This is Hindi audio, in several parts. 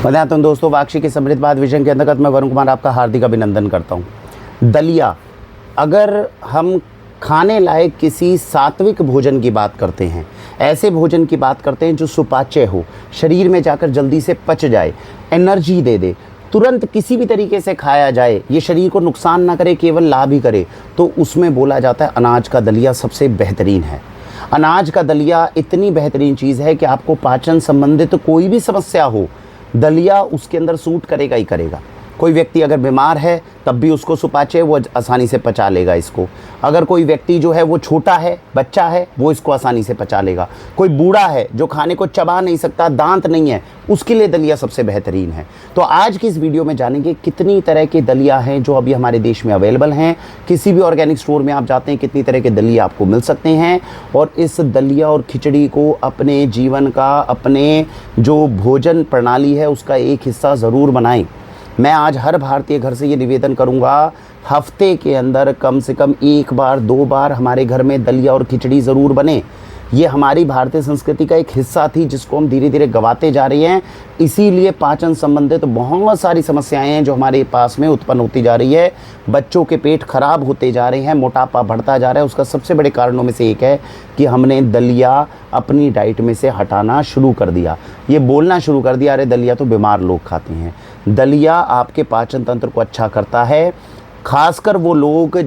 बताया तुम दोस्तों, वाक्षी के समृद्ध बात विजन के अंतर्गत मैं वरुण कुमार आपका हार्दिक अभिनंदन करता हूँ। दलिया, अगर हम खाने लायक किसी सात्विक भोजन की बात करते हैं, ऐसे भोजन की बात करते हैं जो सुपाच्य हो, शरीर में जाकर जल्दी से पच जाए, एनर्जी दे, तुरंत किसी भी तरीके से खाया जाए, ये शरीर को नुकसान ना करे, केवल लाभ ही करे, तो उसमें बोला जाता है अनाज का दलिया सबसे बेहतरीन है। अनाज का दलिया इतनी बेहतरीन चीज़ है कि आपको पाचन संबंधित कोई भी समस्या हो, दलिया उसके अंदर सूट करेगा ही करेगा। कोई व्यक्ति अगर बीमार है तब भी उसको सुपाच्य, वो आसानी से पचा लेगा इसको। अगर कोई व्यक्ति जो है वो छोटा है, बच्चा है, वो इसको आसानी से पचा लेगा। कोई बूढ़ा है जो खाने को चबा नहीं सकता, दांत नहीं है, उसके लिए दलिया सबसे बेहतरीन है। तो आज की इस वीडियो में जानेंगे कितनी तरह के दलिया हैं जो अभी हमारे देश में अवेलेबल हैं। किसी भी ऑर्गेनिक स्टोर में आप जाते हैं, कितनी तरह के दलिया आपको मिल सकते हैं, और इस दलिया और खिचड़ी को अपने जीवन का, अपने जो भोजन प्रणाली है उसका एक हिस्सा ज़रूर बनाएं। मैं आज हर भारतीय घर से ये निवेदन करूंगा, हफ्ते के अंदर कम से कम 1 बार 2 बार हमारे घर में दलिया और खिचड़ी ज़रूर बने। ये हमारी भारतीय संस्कृति का एक हिस्सा थी जिसको हम धीरे धीरे गंवाते जा रहे हैं। इसीलिए पाचन संबंधित बहुत सारी समस्याएं हैं जो हमारे पास में उत्पन्न होती जा रही है। बच्चों के पेट खराब होते जा रहे हैं, मोटापा बढ़ता जा रहा है। उसका सबसे बड़े कारणों में से एक है कि हमने दलिया अपनी डाइट में से हटाना शुरू कर दिया। ये बोलना शुरू कर दिया, अरे दलिया तो बीमार लोग खाते हैं। दलिया आपके पाचन तंत्र को अच्छा करता है। खासकर वो लोग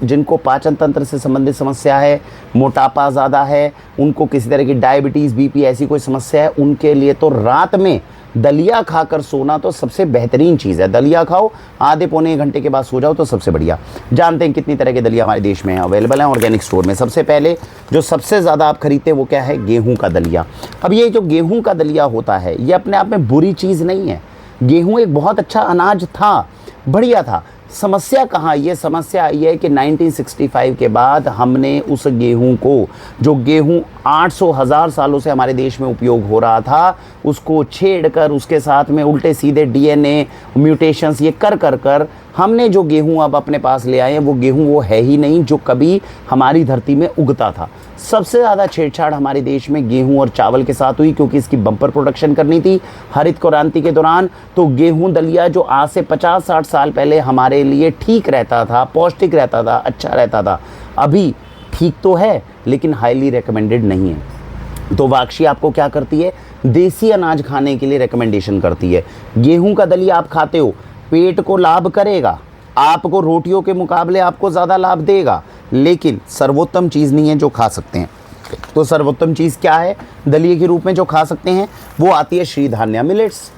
जिनको पाचन तंत्र से संबंधित समस्या है, मोटापा ज़्यादा है, उनको किसी तरह की डायबिटीज़, बीपी ऐसी कोई समस्या है, उनके लिए तो रात में दलिया खाकर सोना तो सबसे बेहतरीन चीज़ है। दलिया खाओ, आधे पौने घंटे के बाद सो जाओ तो सबसे बढ़िया। जानते हैं कितनी तरह के दलिया हमारे देश में अवेलेबल हैं ऑर्गेनिक स्टोर में। सबसे पहले जो सबसे ज़्यादा आप खरीदते हैं वो क्या है? गेहूँ का दलिया। अब ये जो गेहूँ का दलिया होता है ये अपने आप में बुरी चीज़ नहीं है। गेहूँ एक बहुत अच्छा अनाज था, बढ़िया था। समस्या कहाँ? ये समस्या आई है कि 1965 के बाद हमने उस गेहूं को, जो गेहूं 800,000 सालों से हमारे देश में उपयोग हो रहा था, उसको छेड़कर उसके साथ में उल्टे सीधे डीएनए म्यूटेशंस ये कर हमने जो गेहूं अब अपने पास ले आए हैं, वो गेहूं वो है ही नहीं जो कभी हमारी धरती में उगता था। सबसे ज़्यादा छेड़छाड़ हमारे देश में गेहूं और चावल के साथ हुई, क्योंकि इसकी बम्पर प्रोडक्शन करनी थी हरित क्रांति के दौरान। तो गेहूं दलिया जो आज से 50-60 साल पहले हमारे लिए ठीक रहता था, पौष्टिक रहता था, अच्छा रहता था, अभी ठीक तो है लेकिन हाईली रिकमेंडेड नहीं है। तो वाक्षी आपको क्या करती है? देसी अनाज खाने के लिए रिकमेंडेशन करती है। गेहूं का दलिया आप खाते हो, पेट को लाभ करेगा, आपको रोटियों के मुकाबले आपको ज़्यादा लाभ देगा, लेकिन सर्वोत्तम चीज़ नहीं है जो खा सकते हैं। तो सर्वोत्तम चीज़ क्या है दलिए के रूप में जो खा सकते हैं? वो आती है श्रीधान्या मिलेट्स।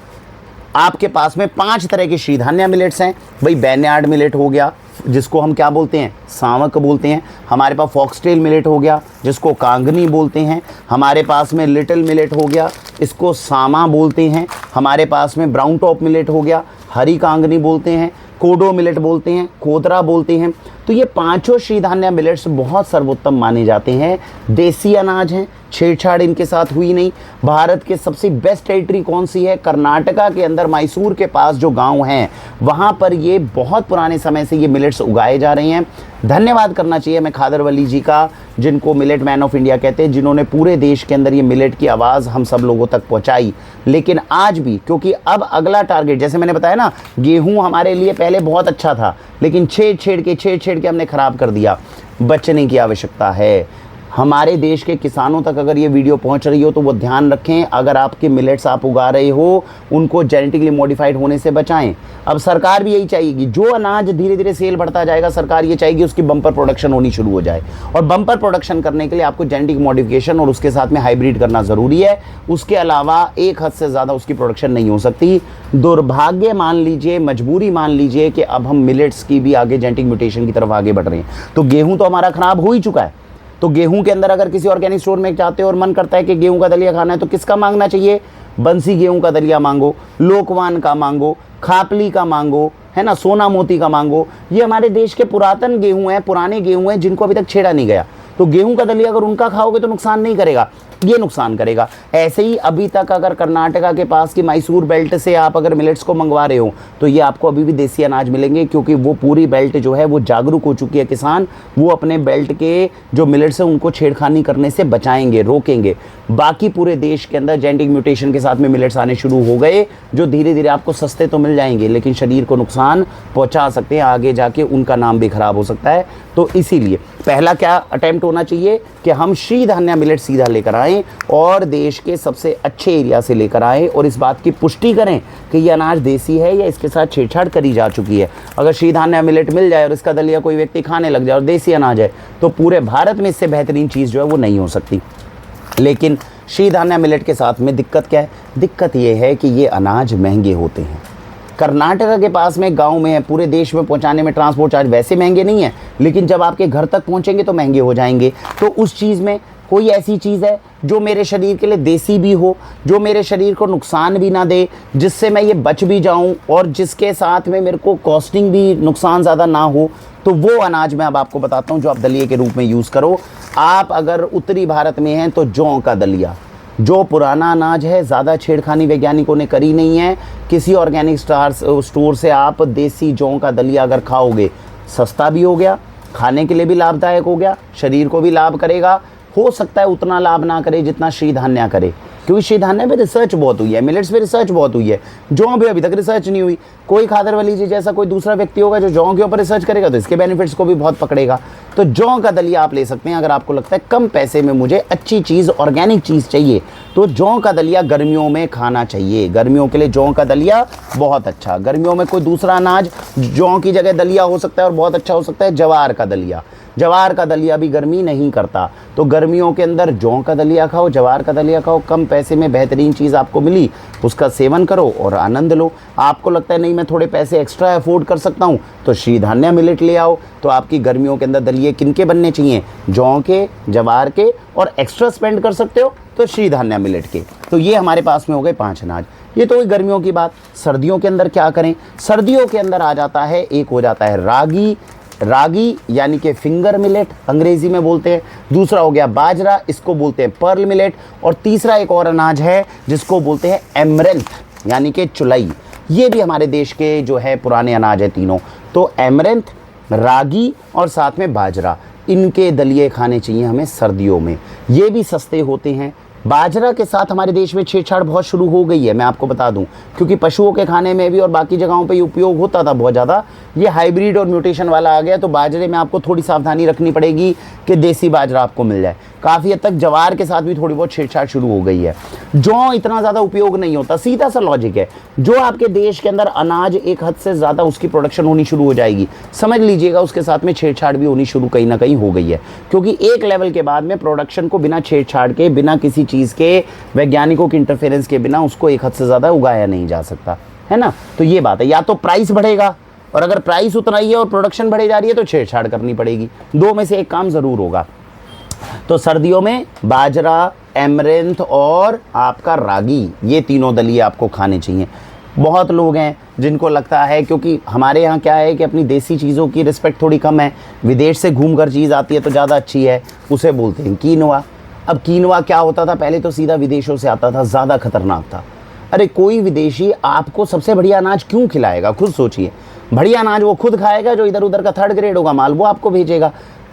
आपके पास में 5 तरह के श्रीधान्या मिलेट्स हैं। भाई बैनयार्ड मिलेट हो गया, जिसको हम क्या बोलते हैं? सावक बोलते हैं। हमारे पास फॉक्सटेल मिलेट हो गया, जिसको कांगनी बोलते हैं। हमारे पास में लिटिल मिलेट हो गया, इसको सामा बोलते हैं। हमारे पास में ब्राउन टॉप मिलेट हो गया, हरी कांगनी बोलते हैं। कोडो मिलेट बोलते हैं, कोदरा बोलते हैं। तो ये 5 श्रीधान्या मिलेट्स बहुत सर्वोत्तम माने जाते हैं। देसी अनाज हैं, छेड़छाड़ इनके साथ हुई नहीं। भारत के सबसे बेस्ट टेरिटरी कौन सी है? कर्नाटका के अंदर मैसूर के पास जो गांव हैं, वहां पर ये बहुत पुराने समय से ये मिलेट्स उगाए जा रहे हैं। धन्यवाद करना चाहिए हमें खादरवली जी का, जिनको मिलेट मैन ऑफ इंडिया कहते हैं, जिन्होंने पूरे देश के अंदर ये मिलेट की आवाज़ हम सब लोगों तक पहुंचाई। लेकिन आज भी, क्योंकि अब अगला टारगेट, जैसे मैंने बताया ना, गेहूं हमारे लिए पहले बहुत अच्छा था, लेकिन छेड़ के हमने ख़राब कर दिया। बचने की आवश्यकता है। हमारे देश के किसानों तक अगर ये वीडियो पहुंच रही हो तो वो ध्यान रखें, अगर आपके मिलेट्स आप उगा रहे हो उनको जेनेटिकली मॉडिफाइड होने से बचाएं। अब सरकार भी यही चाहेगी, जो अनाज धीरे धीरे सेल बढ़ता जाएगा, सरकार ये चाहेगी उसकी बम्पर प्रोडक्शन होनी शुरू हो जाए। और बम्पर प्रोडक्शन करने के लिए आपको जेनेटिक मॉडिफिकेशन और उसके साथ में हाइब्रिड करना ज़रूरी है। उसके अलावा एक हद से ज़्यादा उसकी प्रोडक्शन नहीं हो सकती। दुर्भाग्य मान लीजिए, मजबूरी मान लीजिए कि अब हम मिलेट्स की भी आगे जेनेटिक म्यूटेशन की तरफ आगे बढ़ रहे हैं। तो गेहूँ तो हमारा ख़राब हो ही चुका है। तो गेहूं के अंदर अगर किसी ऑर्गेनिक स्टोर में जाते हो और मन करता है कि गेहूं का दलिया खाना है, तो किसका मांगना चाहिए? बंसी गेहूं का दलिया मांगो, लोकवान का मांगो, खापली का मांगो, है ना, सोना मोती का मांगो। ये हमारे देश के पुरातन गेहूं हैं, पुराने गेहूं हैं, जिनको अभी तक छेड़ा नहीं गया। तो गेहूं का दलिया अगर उनका खाओगे तो नुकसान नहीं करेगा। ये नुकसान करेगा। ऐसे ही अभी तक अगर कर्नाटका के पास की मैसूर बेल्ट से आप अगर मिलेट्स को मंगवा रहे हो तो ये आपको अभी भी देसी अनाज मिलेंगे, क्योंकि वो पूरी बेल्ट जो है वो जागरूक हो चुकी है। किसान वो अपने बेल्ट के जो मिलेट्स हैं उनको छेड़खानी करने से बचाएंगे, रोकेंगे। बाकी पूरे देश के अंदर जेनेटिक म्यूटेशन के साथ में मिलेट्स आने शुरू हो गए, जो धीरे धीरे आपको सस्ते तो मिल जाएंगे लेकिन शरीर को नुकसान पहुंचा सकते हैं, आगे जाके उनका नाम भी खराब हो सकता है। तो इसीलिए पहला क्या अटेम्प्ट होना चाहिए कि हम श्री धान्या मिलेट सीधा लेकर आएँ और देश के सबसे अच्छे एरिया से लेकर आएँ और इस बात की पुष्टि करें कि ये अनाज देसी है या इसके साथ छेड़छाड़ करी जा चुकी है। अगर श्री धान्या मिलेट मिल जाए और इसका दलिया कोई व्यक्ति खाने लग जाए और देसी अनाज है तो पूरे भारत में इससे बेहतरीन चीज़ जो है वो नहीं हो सकती। लेकिन श्री धान्या मिलेट के साथ में दिक्कत क्या है? दिक्कत ये है कि ये अनाज महंगे होते हैं। कर्नाटका के पास में गांव में है, पूरे देश में पहुंचाने में ट्रांसपोर्ट चार्ज वैसे महंगे नहीं है, लेकिन जब आपके घर तक पहुंचेंगे तो महंगे हो जाएंगे। तो उस चीज़ में कोई ऐसी चीज़ है जो मेरे शरीर के लिए देसी भी हो, जो मेरे शरीर को नुकसान भी ना दे, जिससे मैं ये बच भी जाऊं और जिसके साथ में मेरे को कॉस्टिंग भी नुकसान ज़्यादा ना हो, तो वो अनाज मैं अब आपको बताता हूं जो आप दलिए के रूप में यूज़ करो। आप अगर उत्तरी भारत में हैं तो जौ का दलिया, जो पुराना अनाज है, ज़्यादा छेड़खानी वैज्ञानिकों ने करी नहीं है। किसी ऑर्गेनिक स्टोर से आप देसी जौ का दलिया अगर खाओगे, सस्ता भी हो गया, खाने के लिए भी लाभदायक हो गया, शरीर को भी लाभ करेगा। हो सकता है उतना लाभ ना करे जितना श्री धान्या करे, क्योंकि श्री धान्या पे रिसर्च बहुत हुई है, मिलेट्स पे रिसर्च बहुत हुई है, जौ पे अभी तक रिसर्च नहीं हुई। कोई खादर वली जी जैसा कोई दूसरा व्यक्ति होगा जो जौ के ऊपर रिसर्च करेगा तो इसके बेनिफिट्स को भी बहुत पकड़ेगा। तो जौ का दलिया आप ले सकते हैं। अगर आपको लगता है कम पैसे में मुझे अच्छी चीज़, ऑर्गेनिक चीज़ चाहिए, तो जौ का दलिया गर्मियों में खाना चाहिए। गर्मियों के लिए जौ का दलिया बहुत अच्छा। गर्मियों में कोई दूसरा अनाज जौ की जगह दलिया हो सकता है और बहुत अच्छा हो सकता है जवार का दलिया। जवार का दलिया भी गर्मी नहीं करता, तो गर्मियों के अंदर जौ का दलिया खाओ, जवार का दलिया खाओ, कम पैसे में बेहतरीन चीज़ आपको मिली, उसका सेवन करो और आनंद लो। आपको लगता है नहीं मैं थोड़े पैसे एक्स्ट्रा अफोर्ड कर सकता हूँ, तो श्री धान्या मिलेट ले आओ। तो आपकी गर्मियों के अंदर दलिए किनके बनने चाहिए? जौ के, जवार के, और एक्स्ट्रा स्पेंड कर सकते हो तो श्री धान्या मिलेट के। तो ये हमारे पास में हो गए 5 अनाज। ये तो हुई गर्मियों की बात। सर्दियों के अंदर क्या करें? सर्दियों के अंदर आ जाता है, एक हो जाता है रागी, रागी यानी कि फिंगर मिलेट अंग्रेजी में बोलते हैं। दूसरा हो गया बाजरा, इसको बोलते हैं पर्ल मिलेट। और तीसरा एक और अनाज है जिसको बोलते हैं एमरेंथ यानी कि चुलई। ये भी हमारे देश के जो है पुराने अनाज है तीनों। तो एमरेंथ, रागी और साथ में बाजरा, इनके दलिए खाने चाहिए हमें सर्दियों में। ये भी सस्ते होते हैं। बाजरा के साथ हमारे देश में छेड़छाड़ बहुत शुरू हो गई है, मैं आपको बता दूं, क्योंकि पशुओं के खाने में भी और बाकी जगहों पे ये उपयोग होता था बहुत ज़्यादा। ये हाइब्रिड और म्यूटेशन वाला आ गया, तो बाजरे में आपको थोड़ी सावधानी रखनी पड़ेगी कि देसी बाजरा आपको मिल जाए। काफ़ी हद तक जवार के साथ भी थोड़ी बहुत छेड़छाड़ शुरू हो गई है। जौ इतना ज़्यादा उपयोग नहीं होता, सीधा सा लॉजिक है। जो आपके देश के अंदर अनाज एक हद से ज़्यादा उसकी प्रोडक्शन होनी शुरू हो जाएगी, समझ लीजिएगा उसके साथ में छेड़छाड़ भी होनी शुरू कहीं ना कहीं हो गई है। क्योंकि एक लेवल के बाद में प्रोडक्शन को बिना छेड़छाड़ के, बिना किसी चीज़ के, वैज्ञानिकों के इंटरफेरेंस के बिना उसको एक हद से ज़्यादा उगाया नहीं जा सकता, है ना। तो ये बात है, या तो प्राइस बढ़ेगा, और अगर प्राइस उतना ही है और प्रोडक्शन बढ़े जा रही है तो छेड़छाड़ करनी पड़ेगी। दो में से एक काम ज़रूर होगा। तो सर्दियों में बाजरा, एमरेंथ और आपका रागी, ये तीनों दलिए आपको खाने चाहिए। बहुत लोग हैं जिनको लगता है, क्योंकि हमारे यहाँ क्या है कि अपनी देसी चीज़ों की रिस्पेक्ट थोड़ी कम है, विदेश से घूम कर चीज़ आती है तो ज़्यादा अच्छी है, उसे बोलते हैं कीनवा। अब कीनवा क्या होता था? पहले तो सीधा विदेशों से आता था, ज़्यादा खतरनाक था। अरे कोई विदेशी आपको सबसे बढ़िया अनाज क्यों खिलाएगा? खुद सोचिए। बढ़िया अनाज वो खुद खाएगा, जो इधर उधर का थर्ड ग्रेड होगा माल वो आपको भेजेगा।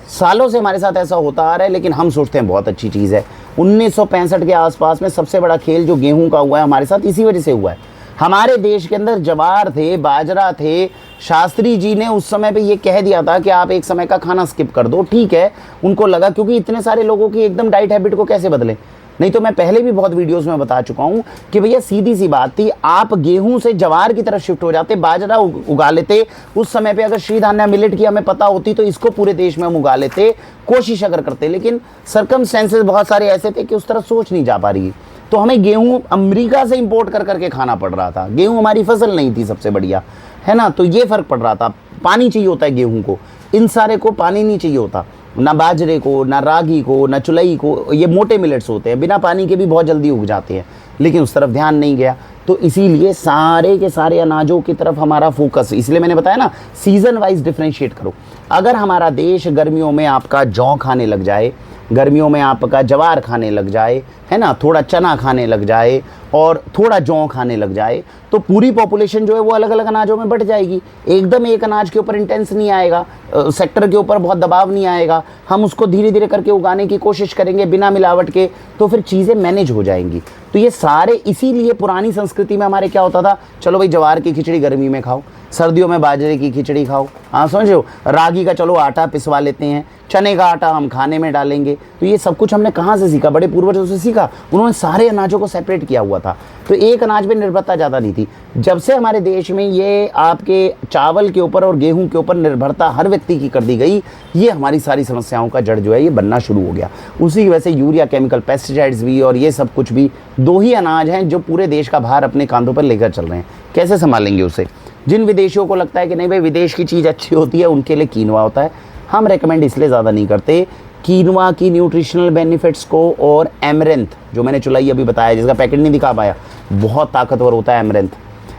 सालों से हमारे साथ ऐसा होता आ रहा है, लेकिन हम सोचते हैं बहुत अच्छी चीज़ है। 1965 के आसपास में सबसे बड़ा खेल जो गेहूं का हुआ है हमारे साथ इसी वजह से हुआ है। हमारे देश के अंदर जवार थे, बाजरा थे। शास्त्री जी ने उस समय पे ये कह दिया था कि आप एक समय का खाना स्किप कर दो। ठीक है, उनको लगा, क्योंकि इतने सारे लोगों की एकदम डाइट हैबिट को कैसे बदलें। नहीं तो मैं पहले भी बहुत वीडियोस में बता चुका हूं कि भैया सीधी सी बात थी, आप गेहूं से जवार की तरफ शिफ्ट हो जाते, बाजरा उगा लेते। उस समय पे अगर श्री धान्या मिलेट की हमें पता होती तो इसको पूरे देश में हम उगा लेते, कोशिश अगर करते। लेकिन सर्कमस्टेंसेस बहुत सारे ऐसे थे कि उस तरफ सोच नहीं जा पा रही, तो हमें गेहूं अमेरिका से इंपोर्ट कर करके खाना पड़ रहा था। गेहूं हमारी फसल नहीं थी सबसे बढ़िया, है ना। तो ये फर्क पड़ रहा था। पानी चाहिए होता है गेहूं को, इन सारे को पानी नहीं चाहिए होता, ना बाजरे को, ना रागी को, ना चुलई को। ये मोटे मिलेट्स होते हैं, बिना पानी के भी बहुत जल्दी उग जाते हैं, लेकिन उस तरफ ध्यान नहीं गया। तो इसीलिए सारे के सारे अनाजों की तरफ हमारा फोकस, इसलिए मैंने बताया ना सीजन वाइज डिफ्रेंशिएट करो। अगर हमारा देश गर्मियों में आपका जौ खाने लग जाए, गर्मियों में आपका जवार खाने लग जाए, है ना, थोड़ा चना खाने लग जाए और थोड़ा जौ खाने लग जाए, तो पूरी पॉपुलेशन जो है वो अलग अलग अनाजों में बट जाएगी। एकदम एक अनाज के ऊपर इंटेंस नहीं आएगा, सेक्टर के ऊपर बहुत दबाव नहीं आएगा, हम उसको धीरे धीरे करके उगाने की कोशिश करेंगे बिना मिलावट के, तो फिर चीज़ें मैनेज हो जाएंगी। तो ये सारे, इसीलिए पुरानी संस्कृति में हमारे क्या होता था, चलो भाई जवार की खिचड़ी गर्मी में खाओ, सर्दियों में बाजरे की खिचड़ी खाओ, हाँ समझ रहे हो, रागी का चलो आटा पिसवा लेते हैं, चने का आटा हम खाने में डालेंगे। तो ये सब कुछ हमने कहाँ से सीखा, बड़े पूर्वजों से सीखा, उन्होंने सारे अनाजों को सेपरेट किया हुआ था, तो एक अनाज पे निर्भरता ज़्यादा नहीं थी। जब से हमारे देश में ये आपके चावल के ऊपर और गेहूं के ऊपर निर्भरता हर व्यक्ति की कर दी गई, ये हमारी सारी समस्याओं का जड़ जो है ये बनना शुरू हो गया। उसी की वजह से यूरिया, केमिकल, पेस्टिसाइड्स भी और ये सब कुछ भी दो ही अनाज हैं जो पूरे देश का भार अपने कांधों पर लेकर चल रहे हैं। कैसे संभालेंगे उसे? जिन विदेशियों को लगता है कि नहीं भाई विदेश की चीज़ अच्छी होती है, उनके लिए कीनवा होता है। हम रेकमेंड इसलिए ज़्यादा नहीं करते, कीनवा की न्यूट्रिशनल बेनिफिट्स को, और एमरेंथ जो मैंने चुलाई अभी बताया, जिसका पैकेट नहीं दिखा पाया, बहुत ताकतवर होता है एमरेंथ।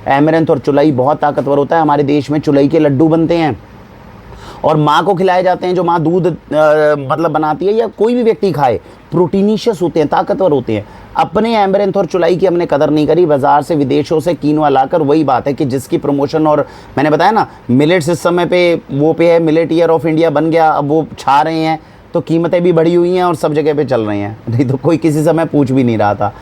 एमरेंथ और चुलाई बहुत ताकतवर होता है। हमारे देश में चुलाई के लड्डू बनते हैं और माँ को खिलाए जाते हैं, जो माँ दूध मतलब बनाती है या कोई भी व्यक्ति खाए, प्रोटीनिशियस होते हैं, ताकतवर होते हैं। अपने एमरेंथ और चुलाई की हमने कदर नहीं करी, बाजार से विदेशों से कीनवा लाकर, वही बात है कि जिसकी प्रमोशन, और मैंने बताया ना मिलेट्स इस समय पे वो पे है, मिलेट ईयर ऑफ इंडिया बन गया, अब वो छा रहे हैं तो कीमतें भी बढ़ी हुई हैं और सब जगह पे चल रही हैं, नहीं तो कोई किसी समय पूछ भी नहीं रहा था।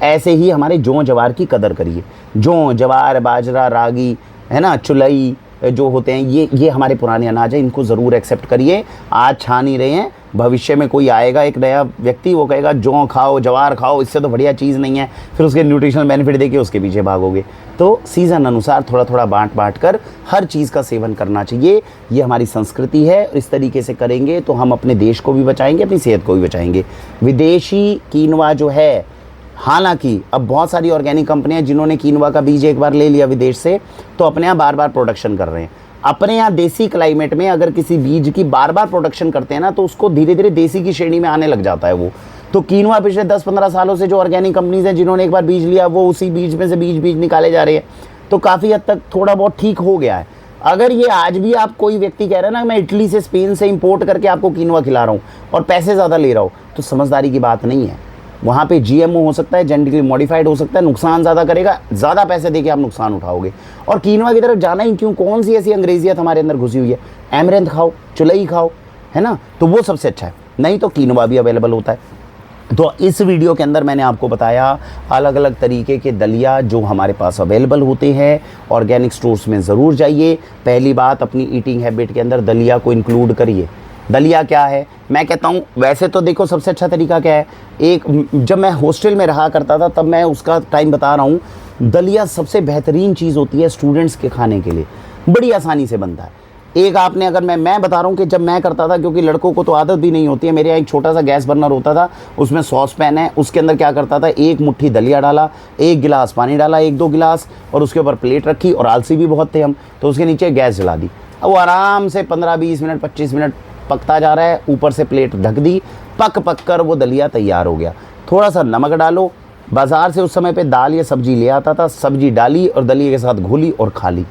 ऐसे ही हमारे जौ जवार की कदर करिए, जौ जवार बाजरा रागी, है ना, चुलाई जो होते हैं ये हमारे पुराने अनाज हैं, इनको ज़रूर एक्सेप्ट करिए। आज छा नहीं रहे हैं, भविष्य में कोई आएगा एक नया व्यक्ति, वो कहेगा जौ खाओ जवार खाओ, इससे तो बढ़िया चीज़ नहीं है, फिर उसके न्यूट्रिशनल बेनिफिट देके उसके पीछे भागोगे। तो सीज़न अनुसार थोड़ा थोड़ा बाँट कर हर चीज़ का सेवन करना चाहिए, ये हमारी संस्कृति है। इस तरीके से करेंगे तो हम अपने देश को भी बचाएंगे, अपनी सेहत को भी बचाएंगे। विदेशी कीनवा जो है, हालांकि अब बहुत सारी ऑर्गेनिक कंपनियां जिन्होंने कीनवा का बीज एक बार ले लिया विदेश से, तो अपने यहाँ बार बार प्रोडक्शन कर रहे हैं। अपने यहाँ देसी क्लाइमेट में अगर किसी बीज की बार बार प्रोडक्शन करते हैं ना, तो उसको धीरे धीरे देसी की श्रेणी में आने लग जाता है वो। तो कीनवा पिछले 10-15 सालों से जो ऑर्गेनिक कंपनीज हैं जिन्होंने एक बार बीज लिया, वो उसी बीज में से बीज निकाले जा रहे हैं, तो काफ़ी हद तक थोड़ा बहुत ठीक हो गया है। अगर ये आज भी आप कोई व्यक्ति कह रहे हैं ना मैं इटली से स्पेन से इंपोर्ट करके आपको कीनवा खिला रहा हूँ और पैसे ज़्यादा ले रहा हूँ, तो समझदारी की बात नहीं है। वहाँ पे जीएमओ हो सकता है, जेनेटिकली मॉडिफाइड हो सकता है, नुकसान ज़्यादा करेगा, ज़्यादा पैसे देके आप नुकसान उठाओगे। और कीनवा की तरफ जाना ही क्यों? कौन सी ऐसी अंग्रेजियत हमारे अंदर घुसी हुई है? एमरेंथ खाओ, चुलई खाओ, है ना, तो वो सबसे अच्छा है। नहीं तो कीनवा भी अवेलेबल होता है। तो इस वीडियो के अंदर मैंने आपको बताया अलग अलग तरीके के दलिया जो हमारे पास अवेलेबल होते हैं। ऑर्गेनिक स्टोर्स में ज़रूर जाइए। पहली बात, अपनी ईटिंग हैबिट के अंदर दलिया को इंक्लूड करिए। दलिया क्या है? मैं कहता हूँ वैसे तो देखो सबसे अच्छा तरीका क्या है, जब मैं हॉस्टल में रहा करता था तब मैं उसका टाइम बता रहा हूँ, दलिया सबसे बेहतरीन चीज़ होती है स्टूडेंट्स के खाने के लिए, बड़ी आसानी से बनता है। एक आपने अगर मैं बता रहा हूँ कि जब मैं करता था, क्योंकि लड़कों को तो आदत भी नहीं होती है, मेरे यहाँ एक छोटा सा गैस बर्नर होता था, उसमें सॉस पैन है, उसके अंदर क्या करता था, एक मुट्ठी दलिया डाला, 1 गिलास पानी डाला, 1-2 गिलास, और उसके ऊपर प्लेट रखी, और आलसी भी बहुत थे हम, तो उसके नीचे गैस जला दी। अब वो आराम से 15-20 मिनट 25 मिनट पकता जा रहा है, ऊपर से प्लेट ढक दी, पक कर वो दलिया तैयार हो गया। थोड़ा सा नमक डालो, बाज़ार से उस समय पे दाल या सब्जी ले आता था, सब्जी डाली और दलिया के साथ घोली और खा ली।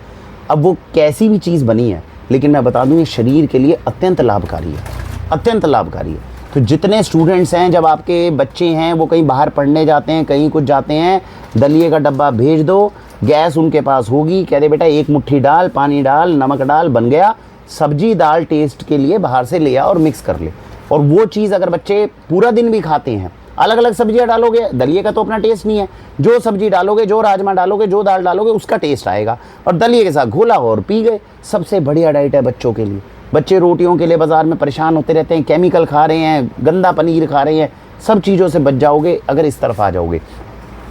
अब वो कैसी भी चीज़ बनी है, लेकिन मैं बता दूं ये शरीर के लिए अत्यंत लाभकारी है, अत्यंत लाभकारी है। तो जितने स्टूडेंट्स हैं, जब आपके बच्चे हैं वो कहीं बाहर पढ़ने जाते हैं, कहीं कुछ जाते हैं, दलिए का डब्बा भेज दो, गैस उनके पास होगी, कह दे बेटा 1 मुट्ठी डाल, पानी डाल, नमक डाल, बन गया। सब्जी दाल टेस्ट के लिए बाहर से ले आ और मिक्स कर ले। और वो चीज़ अगर बच्चे पूरा दिन भी खाते हैं, अलग अलग सब्जियां डालोगे, दलिए का तो अपना टेस्ट नहीं है, जो सब्जी डालोगे, जो राजमा डालोगे, जो दाल डालोगे, उसका टेस्ट आएगा। और दलिए के साथ घोला और पी गए, सबसे बढ़िया डाइट है बच्चों के लिए। बच्चे रोटियों के लिए बाज़ार में परेशान होते रहते हैं, केमिकल खा रहे हैं, गंदा पनीर खा रहे हैं, सब चीज़ों से बच जाओगे अगर इस तरफ आ जाओगे।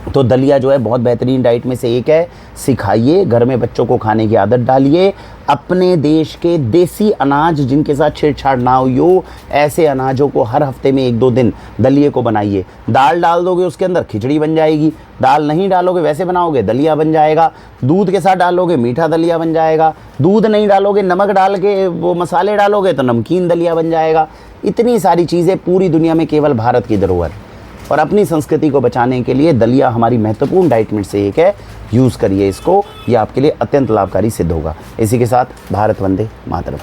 तो दलिया जो है बहुत बेहतरीन डाइट में से एक है। सिखाइए, घर में बच्चों को खाने की आदत डालिए। अपने देश के देसी अनाज जिनके साथ छेड़छाड़ ना हुई हो, ऐसे अनाजों को हर हफ्ते में 1-2 दिन दलिए को बनाइए। दाल डाल दोगे उसके अंदर, खिचड़ी बन जाएगी। दाल नहीं डालोगे, वैसे बनाओगे, दलिया बन जाएगा। दूध के साथ डालोगे, मीठा दलिया बन जाएगा। दूध नहीं डालोगे, नमक डाल के वो मसाले डालोगे तो नमकीन दलिया बन जाएगा। इतनी सारी चीज़ें पूरी दुनिया में केवल भारत की धरोहर। और अपनी संस्कृति को बचाने के लिए दलिया हमारी महत्वपूर्ण डाइट में से एक है। यूज़ करिए इसको, यह आपके लिए अत्यंत लाभकारी सिद्ध होगा। इसी के साथ भारत वंदे मातरम।